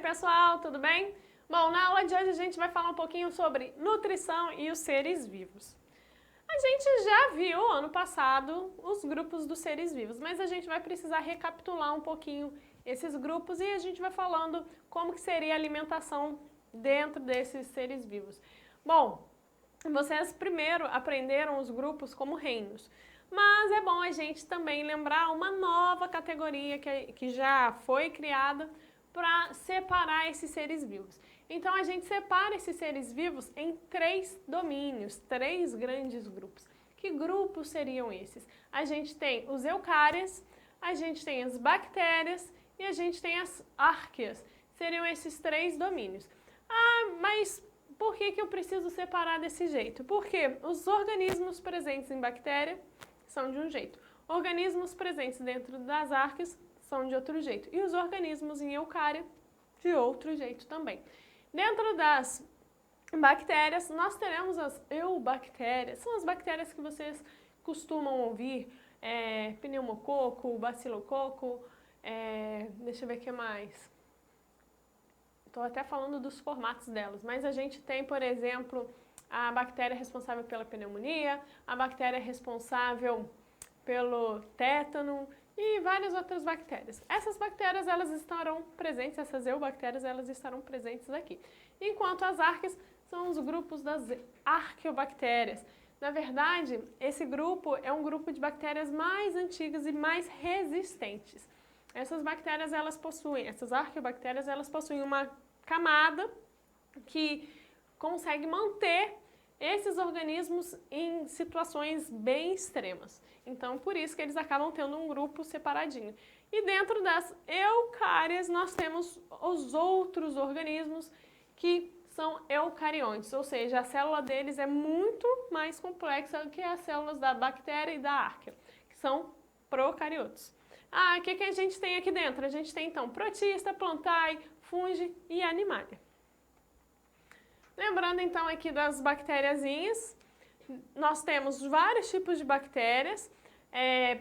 pessoal, tudo bem? Bom, na aula de hoje a gente vai falar um pouquinho sobre nutrição e os seres vivos. A gente já viu ano passado os grupos dos seres vivos, mas a gente vai precisar recapitular um pouquinho esses grupos e a gente vai falando como que seria a alimentação dentro desses seres vivos. Bom, vocês primeiro aprenderam os grupos como reinos, mas é bom a gente também lembrar uma nova categoria que já foi criada para separar esses seres vivos. Então a gente separa esses seres vivos em 3 domínios, 3 grandes grupos. Que grupos seriam esses? A gente tem os eucárias, a gente tem as bactérias e a gente tem as árqueas. Seriam esses 3 domínios. Ah, mas por que eu preciso separar desse jeito? Porque os organismos presentes em bactéria são de um jeito. Organismos presentes dentro das árqueas são de outro jeito. E os organismos em eucária, de outro jeito também. Dentro das bactérias, nós teremos as eubactérias. São as bactérias que vocês costumam ouvir. Pneumococo, bacilococo, deixa eu ver o que mais. Estou até falando dos formatos delas, mas a gente tem, por exemplo, a bactéria responsável pela pneumonia, a bactéria responsável pelo tétano e várias outras bactérias. Essas bactérias, elas estarão presentes, essas eubactérias, elas estarão presentes aqui. Enquanto as árqueas são os grupos das arqueobactérias. Na verdade, esse grupo é um grupo de bactérias mais antigas e mais resistentes. Essas bactérias, essas arqueobactérias, elas possuem uma camada que consegue manter esses organismos em situações bem extremas. Então, por isso que eles acabam tendo um grupo separadinho. E dentro das eucárias, nós temos os outros organismos que são eucariontes, ou seja, a célula deles é muito mais complexa do que as células da bactéria e da árquea, que são procariotos. O que a gente tem aqui dentro? A gente tem, então, protista, plantae, fungi e animalia. Lembrando, então, aqui das bactériazinhas, nós temos vários tipos de bactérias.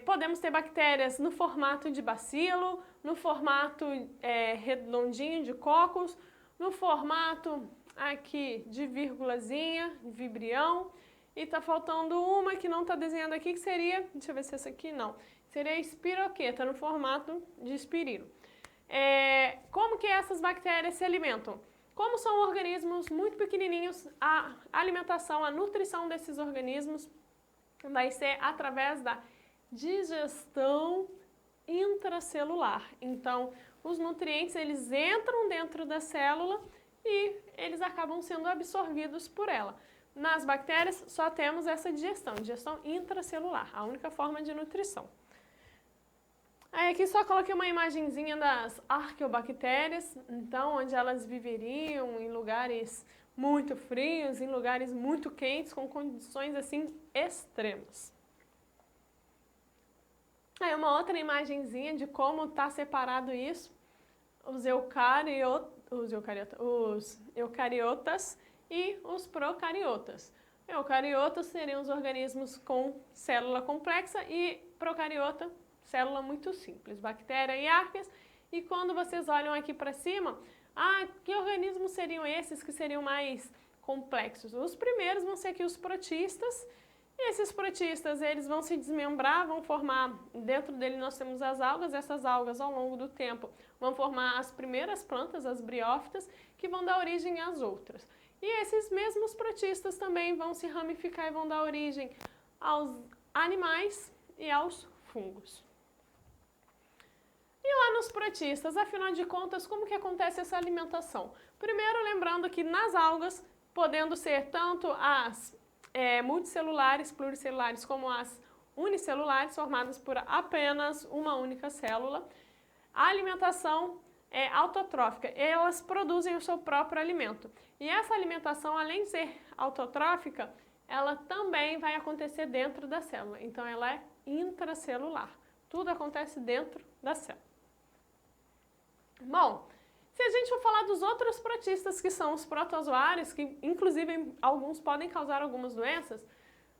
Podemos ter bactérias no formato de bacilo, no formato redondinho de cocos, no formato aqui de vírgulazinha, vibrião. E tá faltando uma que não está desenhada aqui, que seria, deixa eu ver se essa aqui não, seria a espiroqueta, no formato de espirilo. Como que essas bactérias se alimentam? Como são organismos muito pequenininhos, a alimentação, a nutrição desses organismos vai ser através da digestão intracelular. Então, os nutrientes, eles entram dentro da célula e eles acabam sendo absorvidos por ela. Nas bactérias, só temos essa digestão intracelular, a única forma de nutrição. Aí aqui só coloquei uma imagenzinha das arqueobactérias, então, onde elas viveriam em lugares muito frios, em lugares muito quentes, com condições assim extremas. Aí uma outra imagenzinha de como está separado isso, os eucariotas e os procariotas. Eucariotas seriam os organismos com célula complexa e procariota, célula muito simples, bactéria e árqueas. E quando vocês olham aqui para cima, que organismos seriam esses que seriam mais complexos? Os primeiros vão ser aqui os protistas. E esses protistas, eles vão se desmembrar, vão formar, dentro dele nós temos as algas, essas algas ao longo do tempo vão formar as primeiras plantas, as briófitas, que vão dar origem às outras. E esses mesmos protistas também vão se ramificar e vão dar origem aos animais e aos fungos. E lá nos protistas, afinal de contas, como que acontece essa alimentação? Primeiro, lembrando que nas algas, podendo ser tanto as multicelulares, pluricelulares, como as unicelulares, formadas por apenas uma única célula, a alimentação é autotrófica, elas produzem o seu próprio alimento. E essa alimentação, além de ser autotrófica, ela também vai acontecer dentro da célula, então ela é intracelular. Tudo acontece dentro da célula. Bom, se a gente for falar dos outros protistas, que são os protozoários, que inclusive alguns podem causar algumas doenças,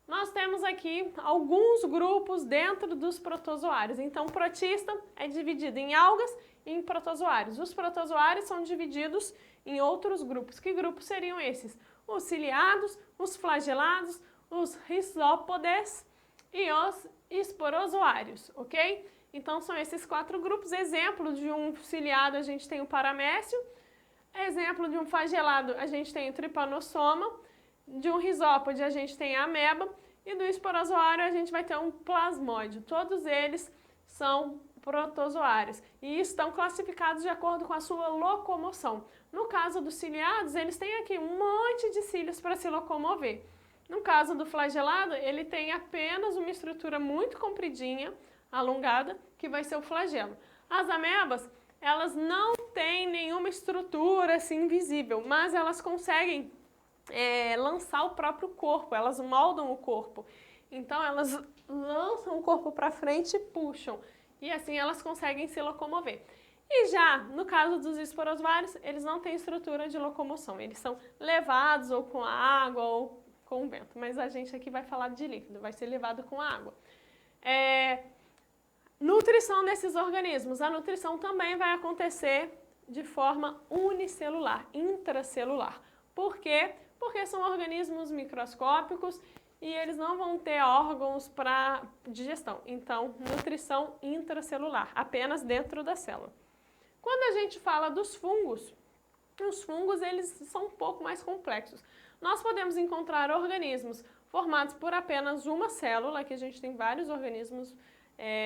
nós temos aqui alguns grupos dentro dos protozoários. Então, o protista é dividido em algas e em protozoários. Os protozoários são divididos em outros grupos. Que grupos seriam esses? Os ciliados, os flagelados, os rizópodes e os esporozoários, ok? Então, são esses 4 grupos. Exemplo de um ciliado, a gente tem o paramécio. Exemplo de um flagelado, a gente tem o tripanossoma. De um rizópode, a gente tem a ameba. E do esporozoário, a gente vai ter um plasmódio. Todos eles são protozoários e estão classificados de acordo com a sua locomoção. No caso dos ciliados, eles têm aqui um monte de cílios para se locomover. No caso do flagelado, ele tem apenas uma estrutura muito compridinha, alongada, que vai ser o flagelo. As amebas, elas não têm nenhuma estrutura assim visível, mas elas conseguem lançar o próprio corpo, elas moldam o corpo. Então, elas lançam o corpo para frente e puxam. E assim elas conseguem se locomover. E já no caso dos esporozoários, eles não têm estrutura de locomoção. Eles são levados ou com a água ou com o vento. Mas a gente aqui vai falar de líquido, vai ser levado com a água. Nutrição desses organismos. A nutrição também vai acontecer de forma unicelular, intracelular. Por quê? Porque são organismos microscópicos e eles não vão ter órgãos para digestão. Então, nutrição intracelular, apenas dentro da célula. Quando a gente fala dos fungos, os fungos eles são um pouco mais complexos. Nós podemos encontrar organismos formados por apenas uma célula, que a gente tem vários organismos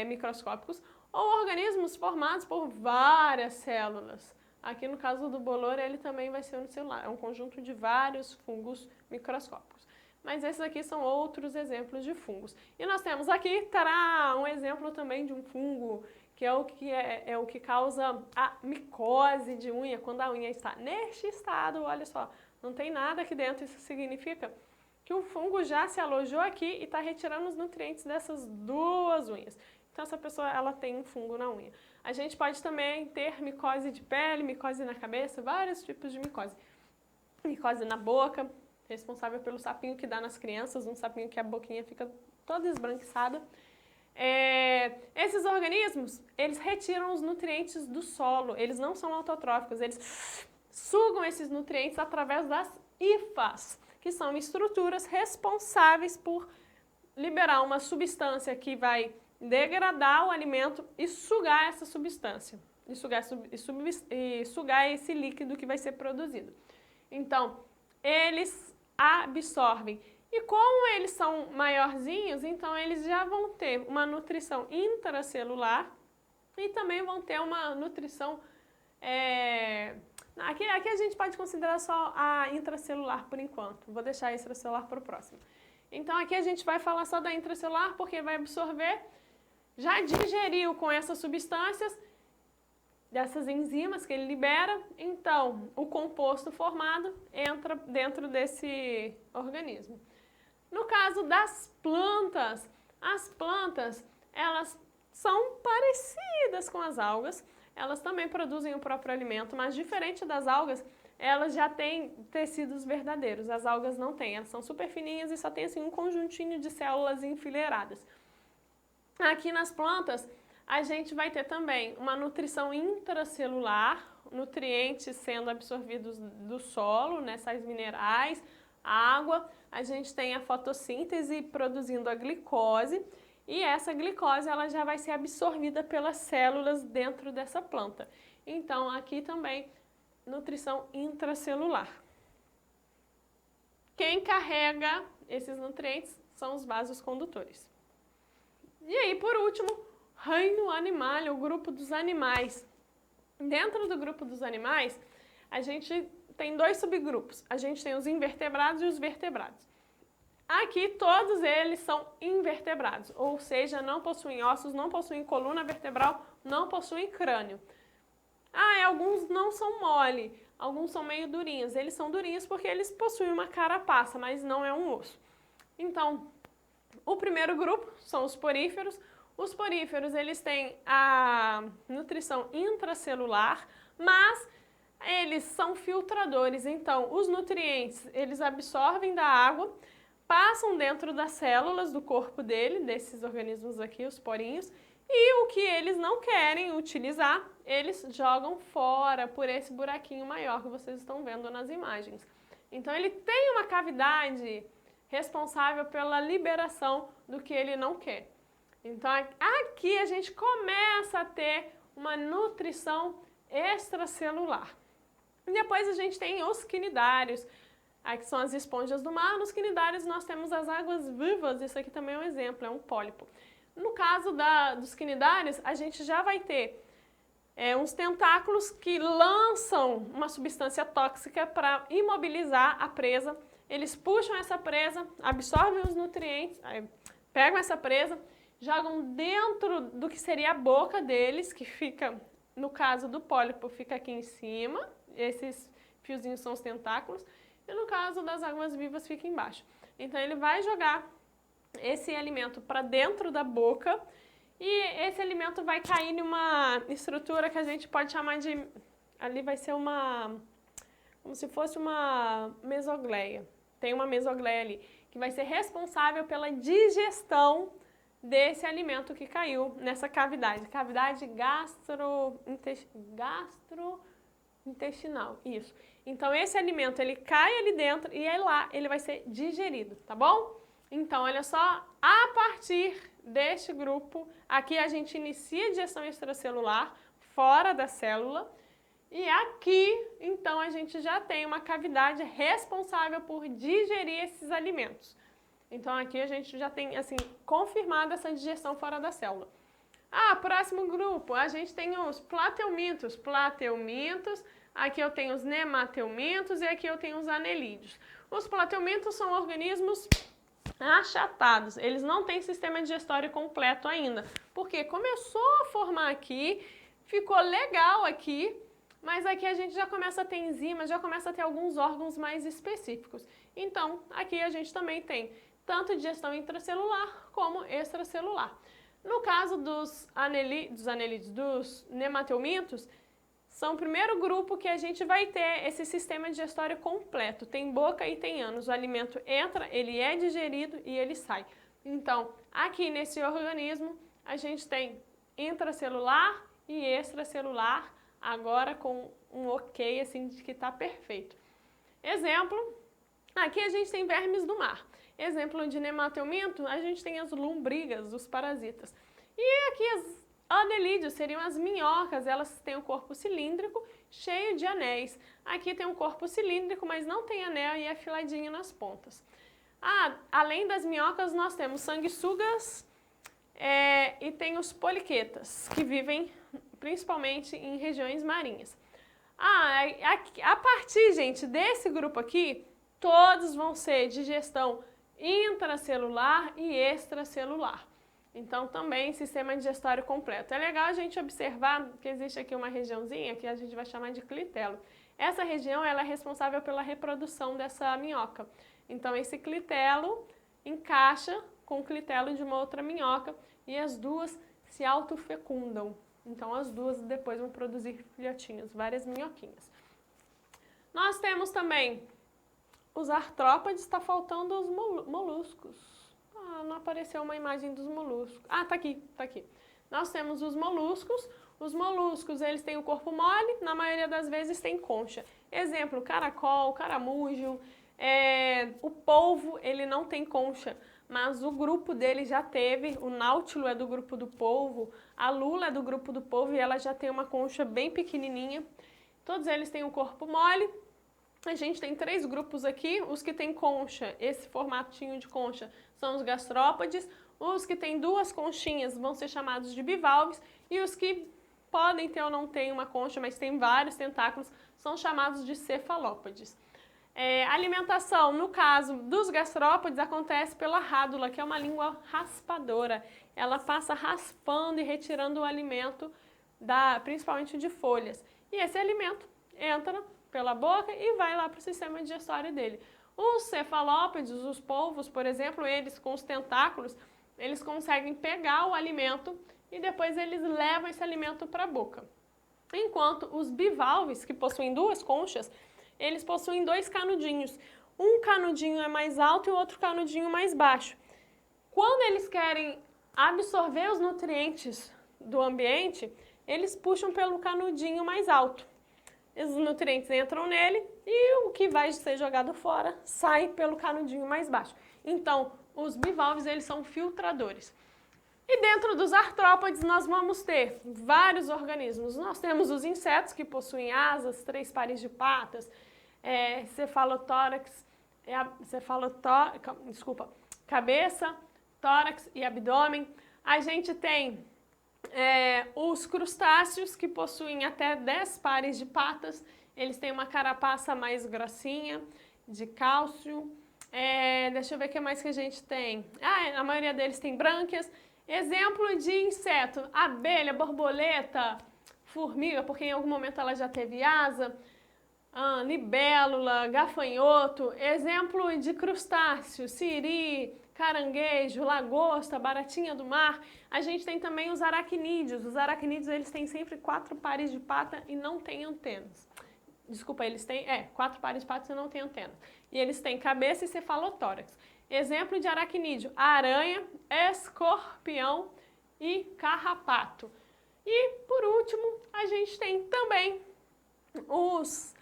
microscópicos, ou organismos formados por várias células. Aqui no caso do bolor, ele também vai ser unicelular, é um conjunto de vários fungos microscópicos. Mas esses aqui são outros exemplos de fungos. E nós temos aqui, um exemplo também de um fungo, que é o que causa a micose de unha, quando a unha está neste estado, olha só, não tem nada aqui dentro, isso significa que o fungo já se alojou aqui e está retirando os nutrientes dessas 2 unhas. Então, essa pessoa, ela tem um fungo na unha. A gente pode também ter micose de pele, micose na cabeça, vários tipos de micose. Micose na boca, responsável pelo sapinho que dá nas crianças, um sapinho que a boquinha fica toda esbranquiçada. Esses organismos, eles retiram os nutrientes do solo, eles não são autotróficos, eles sugam esses nutrientes através das hifas, que são estruturas responsáveis por liberar uma substância que vai degradar o alimento e sugar essa substância, e sugar esse líquido que vai ser produzido. Então, eles absorvem. E como eles são maiorzinhos, então eles já vão ter uma nutrição intracelular e também vão ter uma nutrição... Aqui a gente pode considerar só a intracelular por enquanto. Vou deixar a extracelular para o próximo. Então, aqui a gente vai falar só da intracelular, porque vai absorver, já digeriu com essas substâncias, dessas enzimas que ele libera, então o composto formado entra dentro desse organismo. No caso das plantas, as plantas, elas são parecidas com as algas, elas também produzem o próprio alimento, mas diferente das algas, elas já têm tecidos verdadeiros, as algas não têm, elas são super fininhas e só tem assim um conjuntinho de células enfileiradas. Aqui nas plantas, a gente vai ter também uma nutrição intracelular, nutrientes sendo absorvidos do solo, né, sais minerais, água. A gente tem a fotossíntese produzindo a glicose e essa glicose ela já vai ser absorvida pelas células dentro dessa planta. Então, aqui também, nutrição intracelular. Quem carrega esses nutrientes são os vasos condutores. E aí, por último, reino animal, o grupo dos animais. Dentro do grupo dos animais, a gente tem 2 subgrupos. A gente tem os invertebrados e os vertebrados. Aqui, todos eles são invertebrados, ou seja, não possuem ossos, não possuem coluna vertebral, não possuem crânio. Alguns não são mole, alguns são meio durinhos. Eles são durinhos porque eles possuem uma carapaça, mas não é um osso. Então, o primeiro grupo são os poríferos. Os poríferos, eles têm a nutrição intracelular, mas eles são filtradores. Então, os nutrientes, eles absorvem da água, passam dentro das células do corpo dele, desses organismos aqui, os porinhos, e o que eles não querem utilizar, eles jogam fora por esse buraquinho maior que vocês estão vendo nas imagens. Então ele tem uma cavidade responsável pela liberação do que ele não quer. Então aqui a gente começa a ter uma nutrição extracelular. E depois a gente tem os quinidários, aqui são as esponjas do mar. Nos quinidários nós temos as águas vivas, isso aqui também é um exemplo, é um pólipo. No caso dos quinidários, a gente já vai ter uns tentáculos que lançam uma substância tóxica para imobilizar a presa. Eles puxam essa presa, absorvem os nutrientes, pegam essa presa, jogam dentro do que seria a boca deles, que fica, no caso do pólipo, fica aqui em cima, esses fiozinhos são os tentáculos, e no caso das águas vivas fica embaixo. Então ele vai jogar esse alimento para dentro da boca e esse alimento vai cair numa estrutura que a gente pode chamar de, ali vai ser como se fosse uma mesogleia. Tem uma mesogleia ali, que vai ser responsável pela digestão desse alimento que caiu nessa cavidade gastrointestinal, isso. Então esse alimento ele cai ali dentro e aí lá ele vai ser digerido, tá bom? Então olha só, a partir deste grupo, aqui a gente inicia a digestão extracelular fora da célula e aqui então a gente já tem uma cavidade responsável por digerir esses alimentos. Então aqui a gente já tem assim confirmada essa digestão fora da célula. Próximo grupo, a gente tem os plateumintos. Aqui eu tenho os nemateumintos e aqui eu tenho os anelídeos. Os plateumintos são organismos achatados, eles não têm sistema digestório completo ainda, porque começou a formar aqui, ficou legal aqui, mas aqui a gente já começa a ter enzimas, já começa a ter alguns órgãos mais específicos. Então, aqui a gente também tem tanto digestão intracelular como extracelular. No caso dos anelídeos, dos nemateumintos, são o primeiro grupo que a gente vai ter esse sistema digestório completo. Tem boca e tem ânus. O alimento entra, ele é digerido e ele sai. Então, aqui nesse organismo, a gente tem intracelular e extracelular, agora com um ok, assim, de que está perfeito. Exemplo, aqui a gente tem vermes do mar. Exemplo de nemateuminto, a gente tem as lombrigas, os parasitas. E aqui as anelídeos seriam as minhocas, elas têm um corpo cilíndrico cheio de anéis. Aqui tem um corpo cilíndrico, mas não tem anel e é afiladinho nas pontas. Além das minhocas, nós temos sanguessugas e tem os poliquetas, que vivem principalmente em regiões marinhas. A partir, gente, desse grupo aqui, todos vão ser digestão intracelular e extracelular. Então, também sistema digestório completo. É legal a gente observar que existe aqui uma regiãozinha que a gente vai chamar de clitelo. Essa região ela é responsável pela reprodução dessa minhoca. Então, esse clitelo encaixa com o clitelo de uma outra minhoca e as duas se autofecundam. Então, as duas depois vão produzir filhotinhos, várias minhoquinhas. Nós temos também os artrópodes, está faltando os moluscos. Não apareceu uma imagem dos moluscos. Tá aqui. Nós temos os moluscos. Os moluscos, eles têm o corpo mole, na maioria das vezes tem concha. Exemplo, caracol, caramujo, o polvo, ele não tem concha, mas o grupo dele já teve, o náutilo é do grupo do polvo, a lula é do grupo do polvo e ela já tem uma concha bem pequenininha. Todos eles têm o corpo mole. A gente tem 3 grupos aqui, os que têm concha, esse formatinho de concha, são os gastrópodes, os que têm 2 conchinhas vão ser chamados de bivalves, e os que podem ter ou não ter uma concha, mas têm vários tentáculos, são chamados de cefalópodes. A alimentação, no caso dos gastrópodes, acontece pela rádula, que é uma língua raspadora. Ela passa raspando e retirando o alimento, principalmente de folhas. E esse alimento entra pela boca e vai lá para o sistema digestório dele. Os cefalópodes, os polvos, por exemplo, eles com os tentáculos, eles conseguem pegar o alimento e depois eles levam esse alimento para a boca. Enquanto os bivalves, que possuem 2 conchas, eles possuem 2 canudinhos. um canudinho é mais alto e o outro canudinho mais baixo. Quando eles querem absorver os nutrientes do ambiente, eles puxam pelo canudinho mais alto. Os nutrientes entram nele e o que vai ser jogado fora sai pelo canudinho mais baixo. Então, os bivalves, eles são filtradores. E dentro dos artrópodes nós vamos ter vários organismos. Nós temos os insetos que possuem asas, 3 pares de patas, cefalotórax, cabeça, tórax e abdômen. A gente tem os crustáceos que possuem até 10 pares de patas. Eles têm uma carapaça mais grossinha, de cálcio. Deixa eu ver o que mais que a gente tem. A maioria deles tem brânquias. Exemplo de inseto, abelha, borboleta, formiga, porque em algum momento ela já teve asa, libélula, gafanhoto. Exemplo de crustáceo, siri, caranguejo, lagosta, baratinha do mar. A gente tem também os aracnídeos. Os aracnídeos, eles têm sempre 4 pares de pata e não têm antenas. Desculpa, eles têm 4 pares de patas e não têm antenas. E eles têm cabeça e cefalotórax. Exemplo de aracnídeo, aranha, escorpião e carrapato. E, por último, a gente tem também os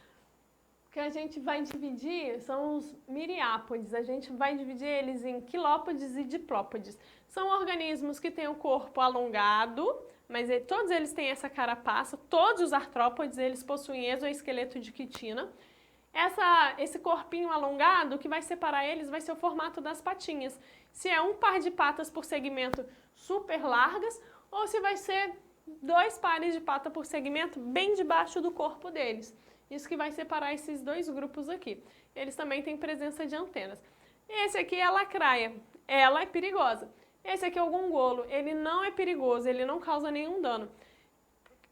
que a gente vai dividir, são os miriápodes. A gente vai dividir eles em quilópodes e diplópodes. São organismos que têm o corpo alongado, mas todos eles têm essa carapaça. Todos os artrópodes, eles possuem exoesqueleto de quitina. Esse corpinho alongado, o que vai separar eles vai ser o formato das patinhas. Se é um par de patas por segmento super largas, ou se vai ser 2 pares de pata por segmento bem debaixo do corpo deles. Isso que vai separar esses 2 grupos aqui. Eles também têm presença de antenas. Esse aqui é a lacraia. Ela é perigosa. Esse aqui é o gongolo. Ele não é perigoso, ele não causa nenhum dano.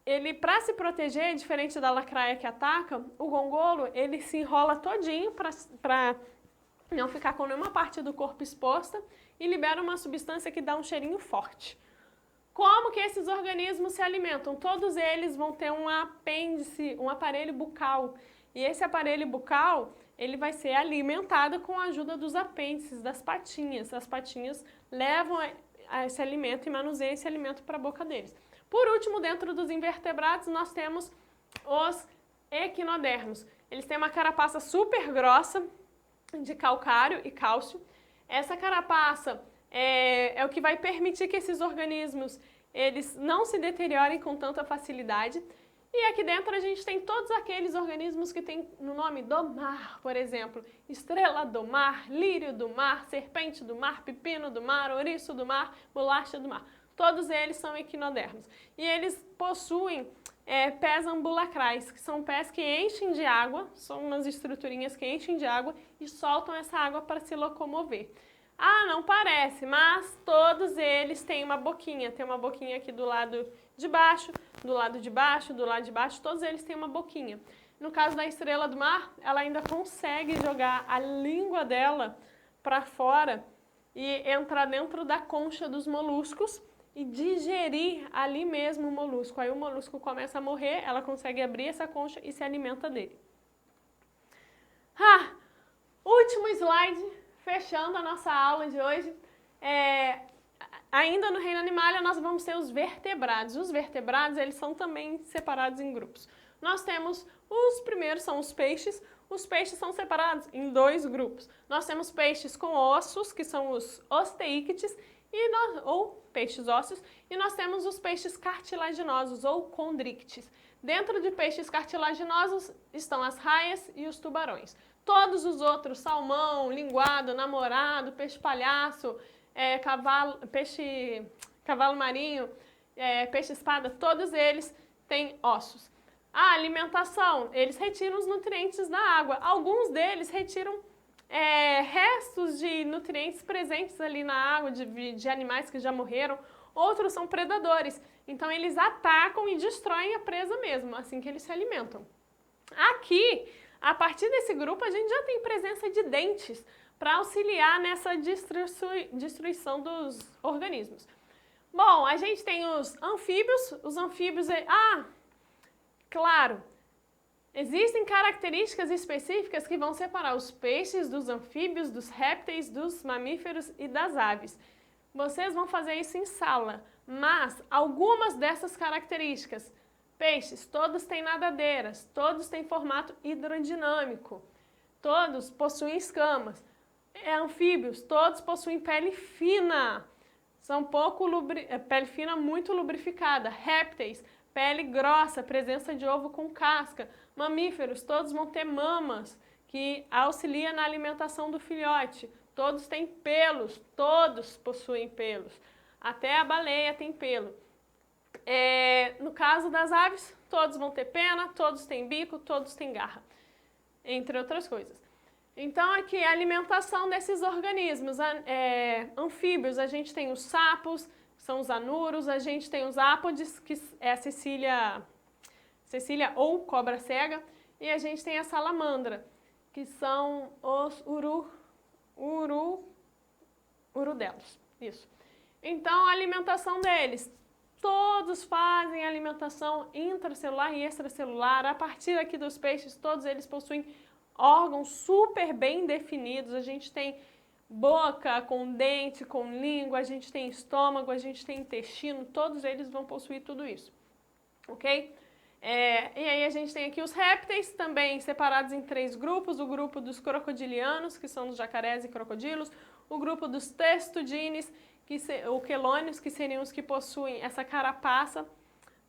Ele, para se proteger, diferente da lacraia que ataca, o gongolo, ele se enrola todinho para não ficar com nenhuma parte do corpo exposta e libera uma substância que dá um cheirinho forte. Como que esses organismos se alimentam? Todos eles vão ter um apêndice, um aparelho bucal. E esse aparelho bucal, ele vai ser alimentado com a ajuda dos apêndices, das patinhas. As patinhas levam esse alimento e manuseiam esse alimento para a boca deles. Por último, dentro dos invertebrados, nós temos os equinodermos. Eles têm uma carapaça super grossa de calcário e cálcio. Essa carapaça é o que vai permitir que esses organismos eles não se deteriorem com tanta facilidade. E aqui dentro a gente tem todos aqueles organismos que tem no nome do mar, por exemplo, estrela do mar, lírio do mar, serpente do mar, pepino do mar, ouriço do mar, bolacha do mar. Todos eles são equinodermos. E eles possuem pés ambulacrais, que são pés que enchem de água, são umas estruturinhas que enchem de água e soltam essa água para se locomover. Não parece, mas todos eles têm uma boquinha. Tem uma boquinha aqui do lado de baixo, do lado de baixo, do lado de baixo, todos eles têm uma boquinha. No caso da estrela do mar, ela ainda consegue jogar a língua dela para fora e entrar dentro da concha dos moluscos e digerir ali mesmo o molusco. Aí o molusco começa a morrer, ela consegue abrir essa concha e se alimenta dele. Último slide. Fechando a nossa aula de hoje, ainda no reino animal nós vamos ter os vertebrados. Os vertebrados, eles são também separados em grupos. Nós temos, os primeiros são os peixes são separados em 2 grupos. Nós temos peixes com ossos, que são os osteíctes, ou peixes ósseos, e nós temos os peixes cartilaginosos, ou condrictes. Dentro de peixes cartilaginosos estão as raias e os tubarões. Todos os outros, salmão, linguado, namorado, peixe palhaço, cavalo marinho, peixe-espada, todos eles têm ossos. A alimentação, eles retiram os nutrientes da água. Alguns deles retiram restos de nutrientes presentes ali na água, de animais que já morreram. Outros são predadores, então eles atacam e destroem a presa mesmo, assim que eles se alimentam. Aqui, a partir desse grupo, a gente já tem presença de dentes para auxiliar nessa destruição dos organismos. Bom, a gente tem os anfíbios. Os anfíbios, claro, Existem características específicas que vão separar os peixes dos anfíbios, dos répteis, dos mamíferos e das aves. Vocês vão fazer isso em sala, mas algumas dessas características, peixes, todos têm nadadeiras, todos têm formato hidrodinâmico, todos possuem escamas. Anfíbios, todos possuem pele fina, são pele fina muito lubrificada. Répteis, pele grossa, presença de ovo com casca. Mamíferos, todos vão ter mamas, que auxiliam na alimentação do filhote. Todos têm pelos, todos possuem pelos. Até a baleia tem pelo. No caso das aves, todos vão ter pena, todos têm bico, todos têm garra, entre outras coisas. Então, aqui, a alimentação desses organismos. Anfíbios, a gente tem os sapos, que são os anuros, a gente tem os ápodes, que é a cecília ou cobra cega, e a gente tem a salamandra, que são os urudelos. Isso. Então, a alimentação deles, todos fazem alimentação intracelular e extracelular. A partir aqui dos peixes, todos eles possuem órgãos super bem definidos. A gente tem boca com dente, com língua, a gente tem estômago, a gente tem intestino, todos eles vão possuir tudo isso, ok? E aí a gente tem aqui os répteis, também separados em 3 grupos: o grupo dos crocodilianos, que são os jacarés e crocodilos, o grupo dos testudines, ou quelônios, que seriam os que possuem essa carapaça,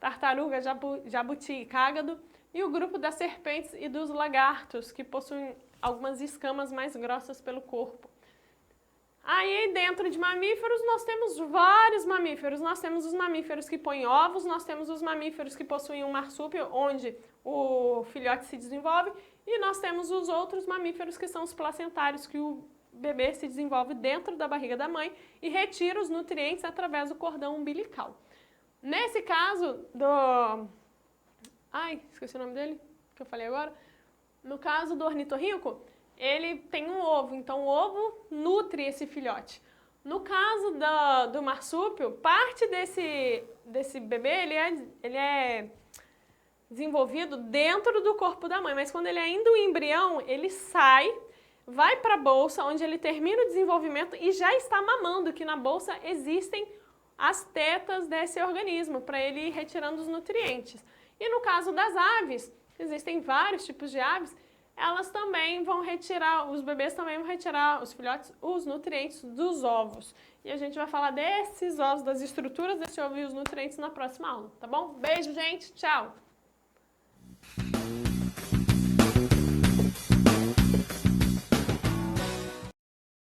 tartaruga, jabuti e cágado, e o grupo das serpentes e dos lagartos, que possuem algumas escamas mais grossas pelo corpo. Aí, dentro de mamíferos, nós temos vários mamíferos. Nós temos os mamíferos que põem ovos, nós temos os mamíferos que possuem um marsúpio, onde o filhote se desenvolve, e nós temos os outros mamíferos, que são os placentários, que o bebê se desenvolve dentro da barriga da mãe e retira os nutrientes através do cordão umbilical. Nesse caso esqueci o nome dele, que eu falei agora. No caso do ornitorrinco, ele tem um ovo, então o ovo nutre esse filhote. No caso do marsúpio, parte desse bebê, ele é desenvolvido dentro do corpo da mãe, mas quando ele é ainda um embrião, ele sai, vai para a bolsa, onde ele termina o desenvolvimento e já está mamando, que na bolsa existem as tetas desse organismo, para ele ir retirando os nutrientes. E no caso das aves, existem vários tipos de aves, elas também vão retirar, os bebês também vão retirar, os filhotes, os nutrientes dos ovos. E a gente vai falar desses ovos, das estruturas desse ovo e os nutrientes na próxima aula, tá bom? Beijo, gente, tchau!